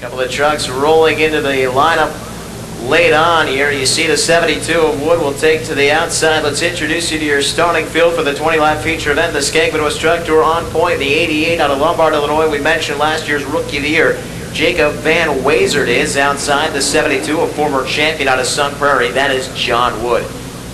Couple of trucks rolling into the lineup late on here. You see the 72 of Wood will take to the outside. Let's introduce you to your starting field for the 20-lap feature event. The Skag Midwest Truck Tour on point. The 88 out of Lombard, Illinois. We mentioned last year's Rookie of the Year, Jacob Van Wazert, is outside. The 72, a former champion out of Sun Prairie. That is John Wood.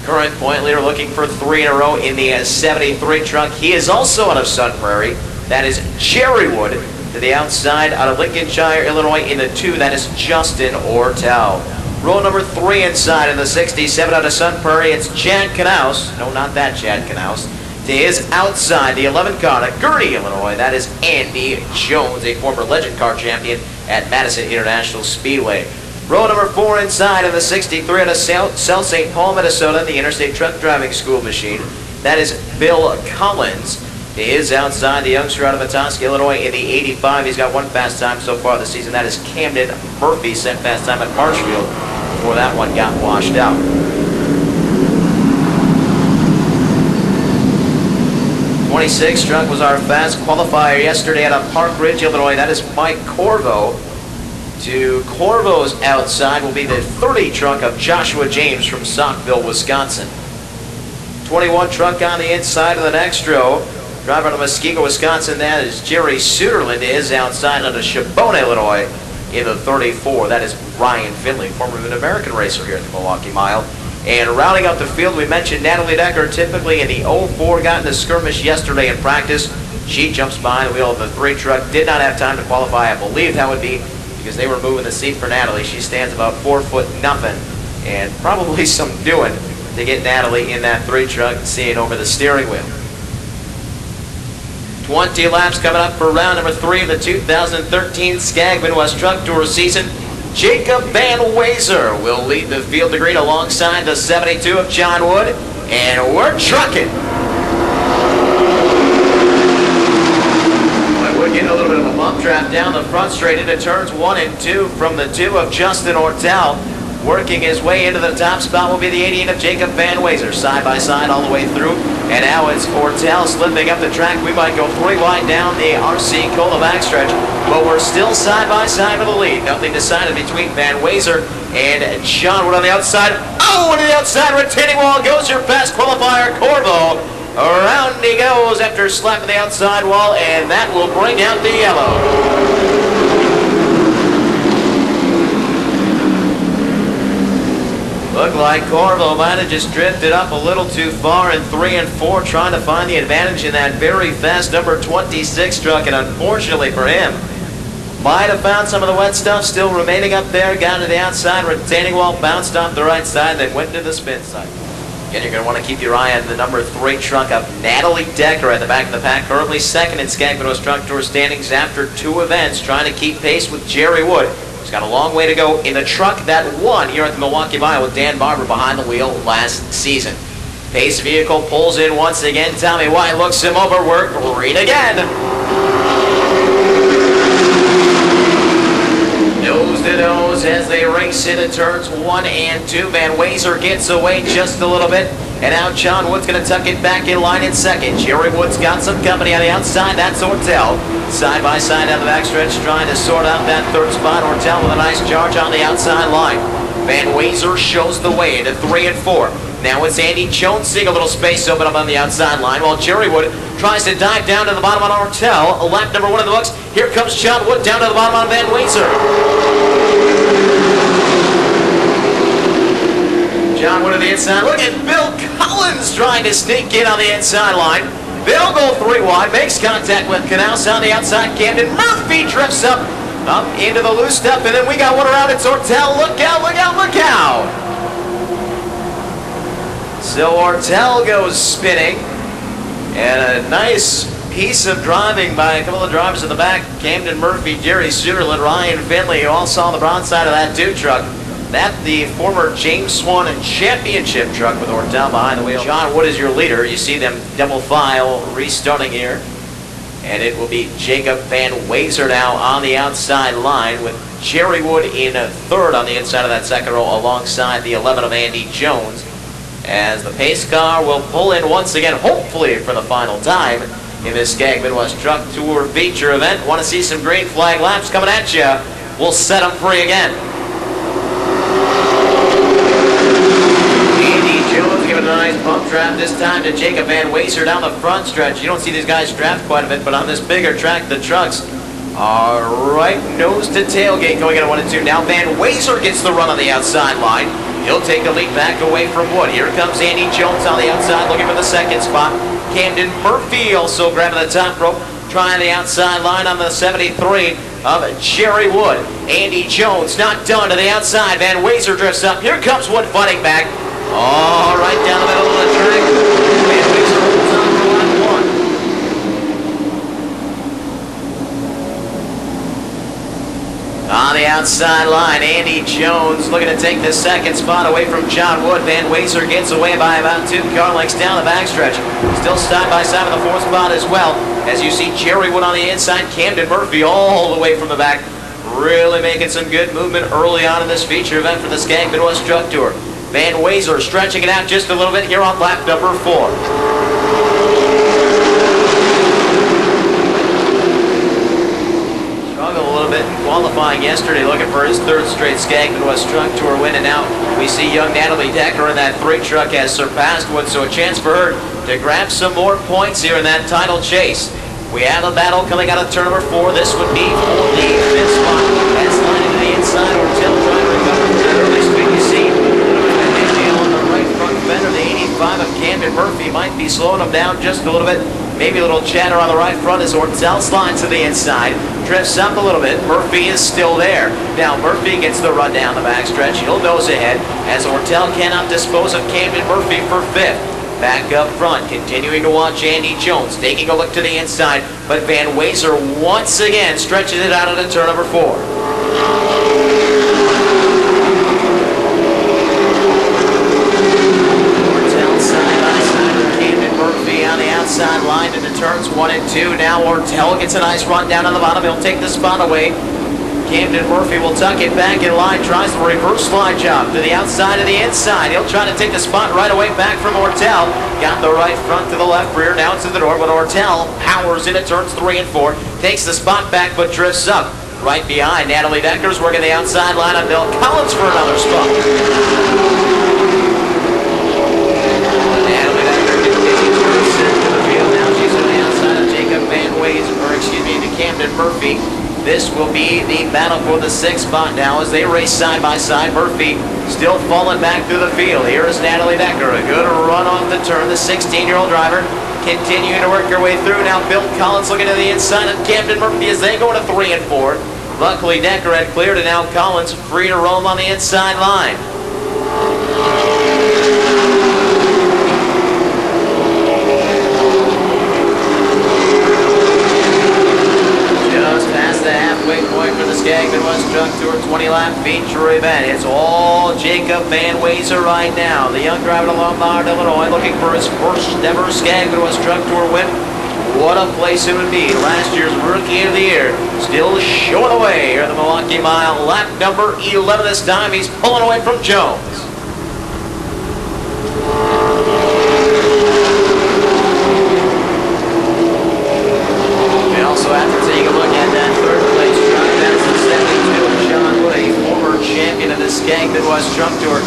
Current point leader looking for 3 in a row in the 73 truck. He is also out of Sun Prairie. That is Jerry Wood. To the outside out of Lincolnshire, Illinois in the 2. That is Justin Ortel. Row number 3 inside in the 67 out of Sun Prairie. It's Chad Knaus. No, not that Chad Knaus. To his outside, the 11 car at Gurnee, Illinois. That is Andy Jones, a former Legend Car champion at Madison International Speedway. Row number 4 inside in the 63 out of South St. Paul, Minnesota, the Interstate Truck Driving School machine. That is Bill Collins. He is outside, the youngster out of Petoskey, Illinois in the 85. He's got one fast time so far this season. That is Camden Murphy, set fast time at Marshfield before that one got washed out. '26 truck was our fast qualifier yesterday out of Park Ridge, Illinois. That is Mike Corvo. To Corvo's outside will be the 30 truck of Joshua James from Saukville, Wisconsin. 21 truck on the inside of the next row. Driver out of Muskego, Wisconsin, that is Jerry Suderland, is outside out of Chabones, Illinois in the 34. That is Ryan Finley, former Mid-American racer here at the Milwaukee Mile. And rounding out the field, we mentioned Natalie Decker, typically in the 04, got in the skirmish yesterday in practice. She jumps behind the wheel of the 3 truck, did not have time to qualify. I believe that would be because they were moving the seat for Natalie. She stands about 4 foot nothing, and probably some doing to get Natalie in that 3 truck and seeing over the steering wheel. 20 laps coming up for round number 3 of the 2013 Skag Midwest Truck Tour season. Jacob Van Wazert will lead the field to green alongside the 72 of John Wood, and we're trucking. Wood getting a little bit of a bump draft down the front straight into turns 1 and 2 from the 2 of Justin Ortel. Working his way into the top spot will be the 88 of Jacob Van Wazert, side by side all the way through. And now it's Ortel slipping up the track. We might go 3 wide down the RC Cola backstretch, but we're still side by side with the lead. Nothing decided between Van Wazert and John Wood on the outside. Oh, to the outside retaining wall goes your fast qualifier, Corvo. Around he goes after slapping the outside wall, and that will bring out the yellow. Looked like Corvo might have just drifted up a little too far in 3 and 4, trying to find the advantage in that very fast number 26 truck, and unfortunately for him, might have found some of the wet stuff still remaining up there, got to the outside retaining wall, bounced off the right side, then went to the spin side. Again, you're going to want to keep your eye on the number 3 truck of Natalie Decker at the back of the pack, currently second in Skag Midwest Truck Tour standings after 2 events, trying to keep pace with Jerry Wood. He's got a long way to go in the truck that won here at the Milwaukee Mile with Dan Barber behind the wheel last season. Pace vehicle pulls in once again. Tommy White looks him over. We're green again. Nose to nose as they race into turns 1 and 2. Van Wazert gets away just a little bit. And now John Wood's going to tuck it back in line in second. Jerry Wood's got some company on the outside. That's Ortel. Side by side down the backstretch, trying to sort out that 3rd spot. Ortel with a nice charge on the outside line. Van Wazert shows the way into 3 and 4. Now it's Andy Jones seeing a little space open up on the outside line, while Jerry Wood tries to dive down to the bottom on Ortel. Lap number 1 in the books. Here comes John Wood down to the bottom on Van Wazert. John Wood on the inside. Look at Bill Collins trying to sneak in on the inside line. They'll go 3 wide, makes contact with Knaus on the outside. Camden Murphy drifts up into the loose stuff, and then we got one around. It's Ortel. Look out, look out, look out. So Ortel goes spinning, and a nice piece of driving by a couple of drivers in the back. Camden Murphy, Jerry Suderland, Ryan Finley, you all saw the broad side of that 2 truck. That the former James Swan Championship truck with Ortel behind the wheel. John Wood is your leader. You see them double file restarting here. And it will be Jacob Van Wazert now on the outside line with Jerry Wood in 3rd on the inside of that 2nd row alongside the 11 of Andy Jones. As the pace car will pull in once again, hopefully for the final time in this Skag Midwest Truck Tour feature event. Want to see some green flag laps coming at you will set him free again. Jones giving a nice bump trap this time to Jacob Van Waser down the front stretch. You don't see these guys draft quite a bit, but on this bigger track, the trucks are right nose to tailgate going at 1 and 2. Now Van Waser gets the run on the outside line. He'll take a lead back away from Wood. Here comes Andy Jones on the outside looking for the second spot. Camden Murphy also grabbing the top rope, trying the outside line on the 73 of Jerry Wood. Andy Jones not done to the outside. Van Waser drifts up. Here comes Wood fighting back. All right down the middle of the track. Van Waser holds on for lap 1. On the outside line, Andy Jones looking to take the second spot away from John Wood. Van Waser gets away by about 2 car lengths down the backstretch. Still side by side with the 4th spot as well. As you see Jerry Wood on the inside, Camden Murphy all the way from the back. Really making some good movement early on in this feature event for the Skag Midwest Truck Tour. Van Waser stretching it out just a little bit here on lap number 4. Struggled a little bit in qualifying yesterday, looking for his 3rd straight Skag Midwest Truck Tour win, and now we see young Natalie Decker in that 3 truck has surpassed Wood, so a chance for her to grab some more points here in that title chase. We have a battle coming out of turn number 4. This would be for the 5th spot. That's lining to the inside, or tail driver coming from that early speed. You see on the right front fender, the 85 of Camden Murphy might be slowing him down just a little bit. Maybe a little chatter on the right front as Ortel slides to the inside, drifts up a little bit. Murphy is still there. Now Murphy gets the run down the backstretch. He'll nose ahead as Ortel cannot dispose of Camden Murphy for 5th. Back up front, continuing to watch Andy Jones, taking a look to the inside, but Van Waser once again stretches it out into turn number 4. Outside line into turns 1 and 2. Now Ortel gets a nice run down on the bottom. He'll take the spot away. Camden Murphy will tuck it back in line, tries the reverse slide job to the outside of the inside. He'll try to take the spot right away back from Ortel. Got the right front to the left rear, now to the door, but Ortel powers into turns 3 and 4. Takes the spot back, but drifts up. Right behind, Natalie Decker's working the outside line on Bill Collins for another spot. To Camden Murphy. This will be the battle for the 6th spot now as they race side by side. Murphy still falling back through the field. Here is Natalie Decker. A good run off the turn. The 16-year-old driver continuing to work her way through. Now Bill Collins looking to the inside of Camden Murphy as they go to 3 and 4. Luckily Decker had cleared, and now Collins free to roam on the inside line. Point for the Skag Midwest Truck Tour 20-lap feature event. It's all Jacob Van Waser right now. The young driver to Lombard, Illinois, looking for his first ever Skag Midwest Truck Tour win. What a place it would be. Last year's Rookie of the Year still showing away here at the Milwaukee Mile. Lap number 11 this time. He's pulling away from Jones. We also have to take a look at that 3rd place truck. That's the 72 of John Wood, a former champion of the Skag Midwest Truck Tour.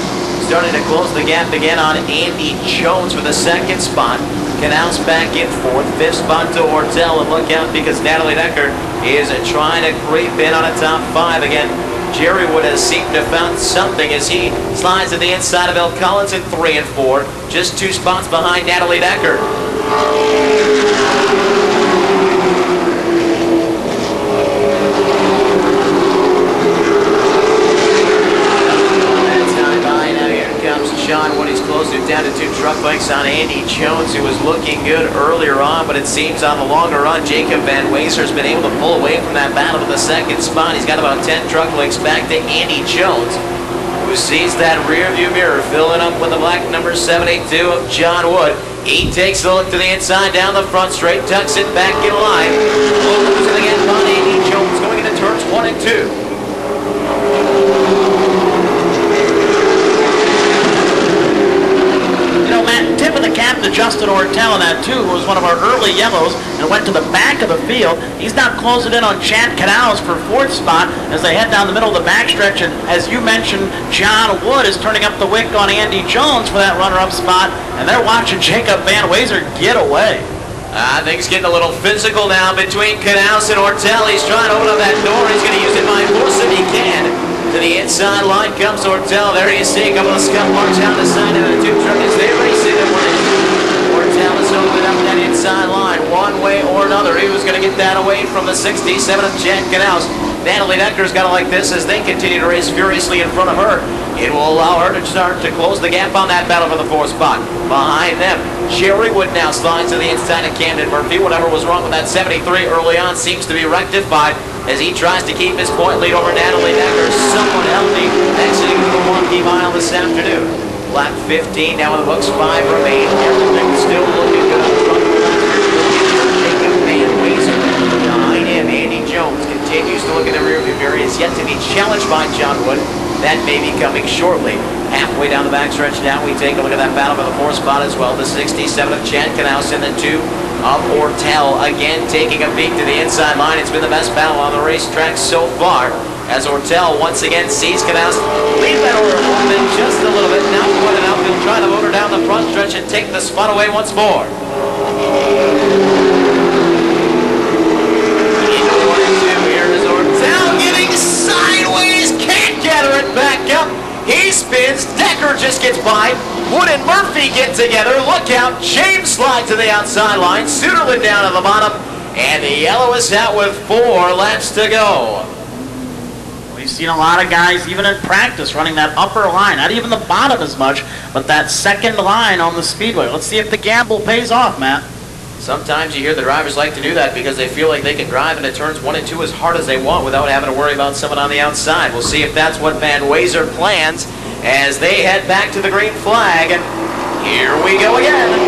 Starting to close the gap again on Andy Jones for the 2nd spot. Canals back in 4th, 5th spot to Ortel, and look out because Natalie Decker is trying to creep in on a top 5 again. Jerry Wood has seemed to have found something as he slides to the inside of Bill Collins in 3 and 4, just 2 spots behind Natalie Decker. John Wood, he's closing it down to 2 truck lengths on Andy Jones, who was looking good earlier on, but it seems on the longer run, Jacob Van Waser has been able to pull away from that battle to the 2nd spot. He's got about 10 truck lengths back to Andy Jones, who sees that rear view mirror filling up with the black number 72 of John Wood. He takes a look to the inside, down the front straight, tucks it back in line. Losing again on Andy Jones going into turns 1 and 2. Tip of the cap to Justin Vincent Ortel in that too, who was one of our early yellows and went to the back of the field. He's now closing in on Chad Canals for 4th spot as they head down the middle of the backstretch. And as you mentioned, John Wood is turning up the wick on Andy Jones for that runner-up spot, and they're watching Jacob Van Wazer get away. Things getting a little physical now between Canals and Ortel. He's trying to open up that door. He's going to use it by force if he can. To the inside line comes Ortel. There you see a couple of scuff marks down the side of the two truck as they race it. Ortel is opening up that inside line one way or another. He was going to get that away from the 67 of Chad Canals. Natalie Decker's got it like this as they continue to race furiously in front of her. It will allow her to start to close the gap on that battle for the 4th spot. Behind them, Jerry Wood now slides to the inside of Camden Murphy. Whatever was wrong with that 73 early on seems to be rectified as he tries to keep his point lead over Natalie Decker, somewhat healthy, exiting the Milwaukee Mile this afternoon. Lap 15, now in the books, 5 remain. Everything still looking good up front. Jacob Van Wazer. Behind him, Andy Jones continues to look in the rearview mirror. He is yet to be challenged by John Wood. That may be coming shortly. Halfway down the backstretch now, we take a look at that battle for the 4th spot as well. The 67 of Chad Canals and the 2 of Ortel. Again, taking a peek to the inside line. It's been the best battle on the racetrack so far, as Ortel once again sees Canals lead that order just a little bit. Now Wood and outfield trying to motor down the front stretch and take the spot away once more. Here is Ortel getting sideways, can't gather it back up. He spins, Decker just gets by, Wood and Murphy get together, look out, James slides to the outside line, Suderland down at the bottom, and the yellow is out with 4 laps to go. We've seen a lot of guys, even in practice, running that upper line, not even the bottom as much, but that second line on the speedway. Let's see if the gamble pays off, Matt. Sometimes you hear the drivers like to do that because they feel like they can drive into turns 1 and 2 as hard as they want without having to worry about someone on the outside. We'll see if that's what Van Wazer plans as they head back to the green flag. And here we go again.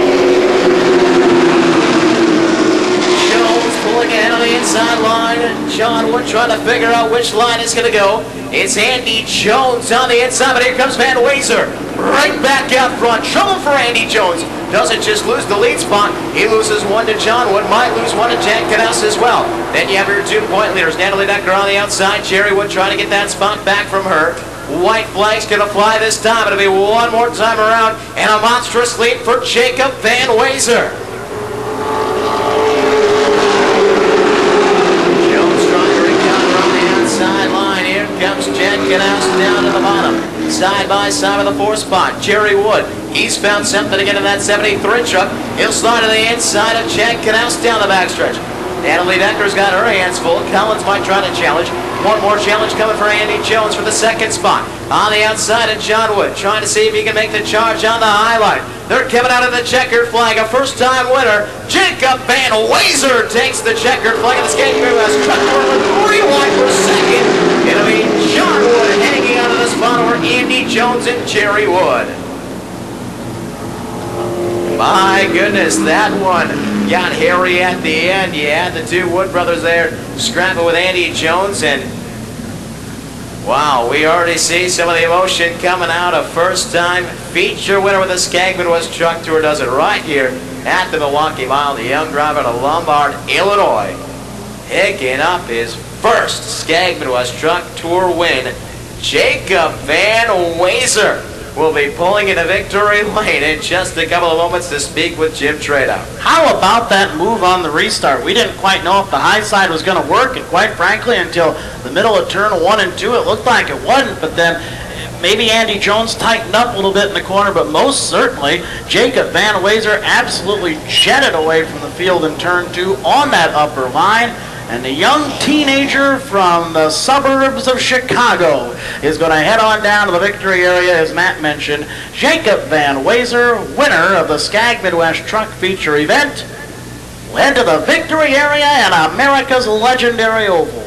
Jones pulling ahead on the inside line. John Wood trying to figure out which line is going to go. It's Andy Jones on the inside, but here comes Van Wazer. Right back out front. Trouble for Andy Jones. Doesn't just lose the lead spot, he loses 1 to John Wood, might lose 1 to Chad Canals as well. Then you have your 2 point leaders, Natalie Decker on the outside, Jerry Wood trying to get that spot back from her. White flag's going to fly this time. It'll be one more time around, and a monstrous lead for Jacob Van Wazer. Jones trying to recover on the outside line. Here comes Chad Canals down to the bottom. Side by side with the 4th spot, Jerry Wood. He's found something again in that 73 truck. He'll slide to the inside of Chad Canals down the backstretch. Natalie Decker's got her hands full. Collins might try to challenge. One more challenge coming for Andy Jones for the 2nd spot. On the outside of John Wood, trying to see if he can make the charge on the high line. They're coming out of the checkered flag. A first-time winner, Jacob Van Wazer takes the checkered flag of the skate Midwest. Truck number 3 wide for 2nd. It'll be John Wood hanging out of the spot over Andy Jones and Jerry Wood. My goodness, that one got hairy at the end. You had the 2 Wood brothers there scrapping with Andy Jones, and wow, we already see some of the emotion coming out. A first-time feature winner with the Skag Midwest Truck Tour does it right here at the Milwaukee Mile. The young driver out of Lombard, Illinois, picking up his first Skag Midwest Truck Tour win. Jacob Van Wazer will be pulling into victory lane in just a couple of moments to speak with Jim Tradow. How about that move on the restart? We didn't quite know if the high side was going to work, and quite frankly, until the middle of turn 1 and 2, it looked like it wasn't, but then maybe Andy Jones tightened up a little bit in the corner, but most certainly Jacob Van Wazer absolutely jetted away from the field in turn 2 on that upper line. And the young teenager from the suburbs of Chicago is going to head on down to the victory area, as Matt mentioned. Jacob Van Wazer, winner of the Skag Midwest Truck Feature event, led to the victory area and America's legendary oval.